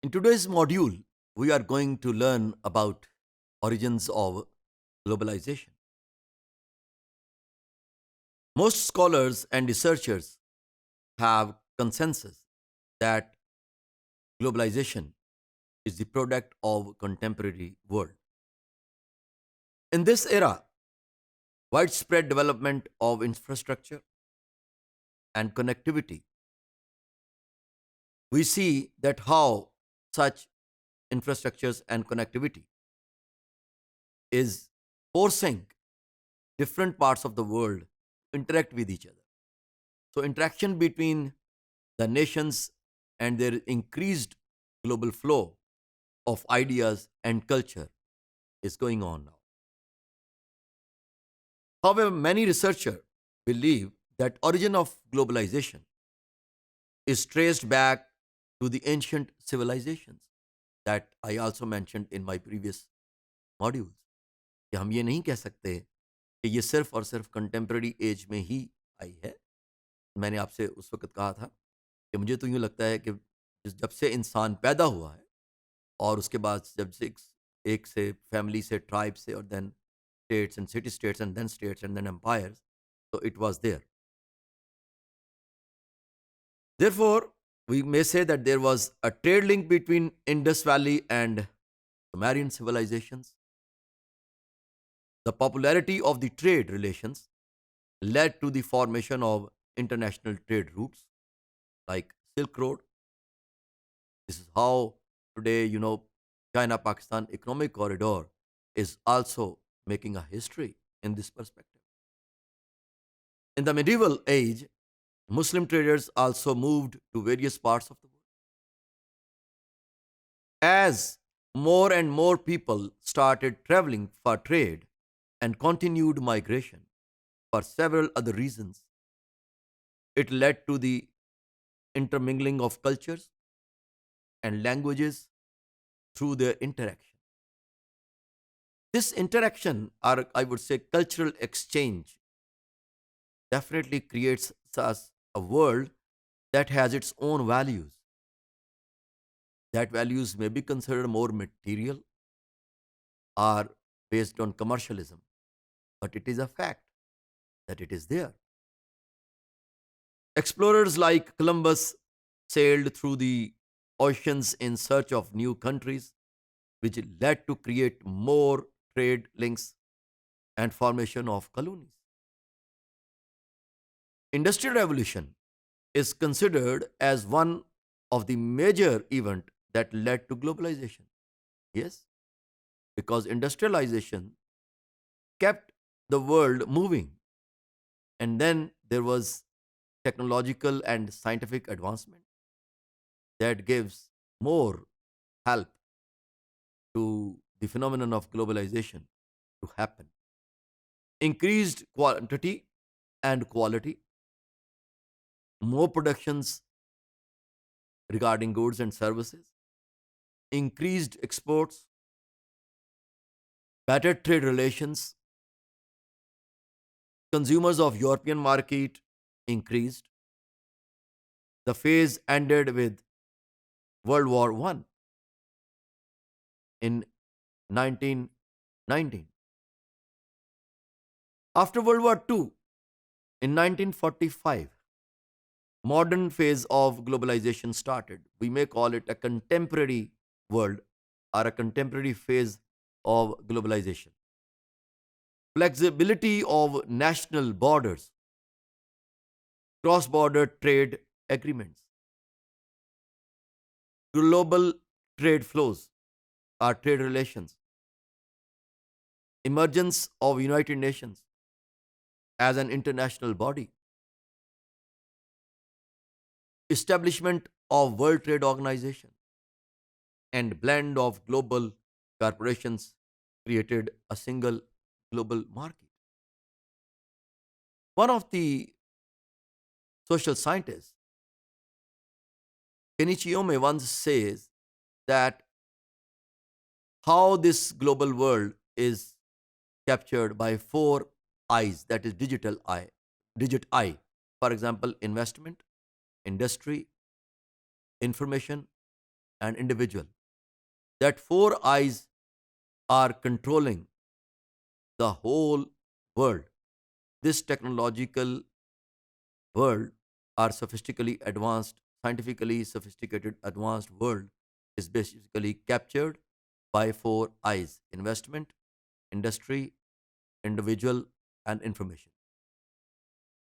In today's module, we are going to learn about origins of globalization. Most scholars and researchers have consensus that globalization is the product of contemporary world. In this era, widespread development of infrastructure and connectivity, we see that how such infrastructures and connectivity is forcing different parts of the world to interact with each other. So, interaction between the nations and their increased global flow of ideas and culture is going on now. However, many researchers believe that origin of globalization is traced back to the ancient civilizations that I also mentioned in my previous modules. कि हम ये नहीं कह सकते कि ये सिर्फ और सिर्फ कंटेम्प्रेरी एज में ही आई है। मैंने आपसे उस वक़्त कहा था कि मुझे तो यूँ लगता है कि जब से इंसान पैदा हुआ है और उसके बाद जब से एक से फैमिली से, ट्राइब से और then states and then empires, so it was there. Therefore, we may say that there was a trade link between Indus Valley and Sumerian civilizations. The popularity of the trade relations led to the formation of international trade routes like Silk Road. This is how today, China Pakistan economic corridor is also making a history in this perspective. In the medieval age, Muslim traders also moved to various parts of the world. As more and more people started traveling for trade and continued migration for several other reasons, it led to the intermingling of cultures and languages through their interaction. This interaction, or I would say cultural exchange, definitely creates us a world that has its own values. That values may be considered more material or based on commercialism, but it is a fact that it is there. Explorers like Columbus sailed through the oceans in search of new countries, which led to create more trade links and formation of colonies. Industrial revolution is considered as one of the major event that led to globalization. Yes, because industrialization kept the world moving, and then there was technological and scientific advancement that gives more help to the phenomenon of globalization to happen. Increased quantity and quality, more productions regarding goods and services, increased exports, better trade relations, consumers of European market increased. The phase ended with World War I in 1919. After World War II in 1945, modern phase of globalization started. We may call it a contemporary world or a contemporary phase of globalization. Flexibility of national borders, cross border trade agreements, global trade flows or trade relations, emergence of United Nations as an international body, establishment of World Trade Organization, and blend of global corporations created a single global market. One of the social scientists, Kenichi Ome, once says that how this global world is captured by four eyes, that is digit I. For example, investment, industry, information, and individual. That four eyes are controlling the whole world. This technological world, our sophistically advanced, scientifically sophisticated advanced world, is basically captured by four eyes: investment, industry, individual, and information.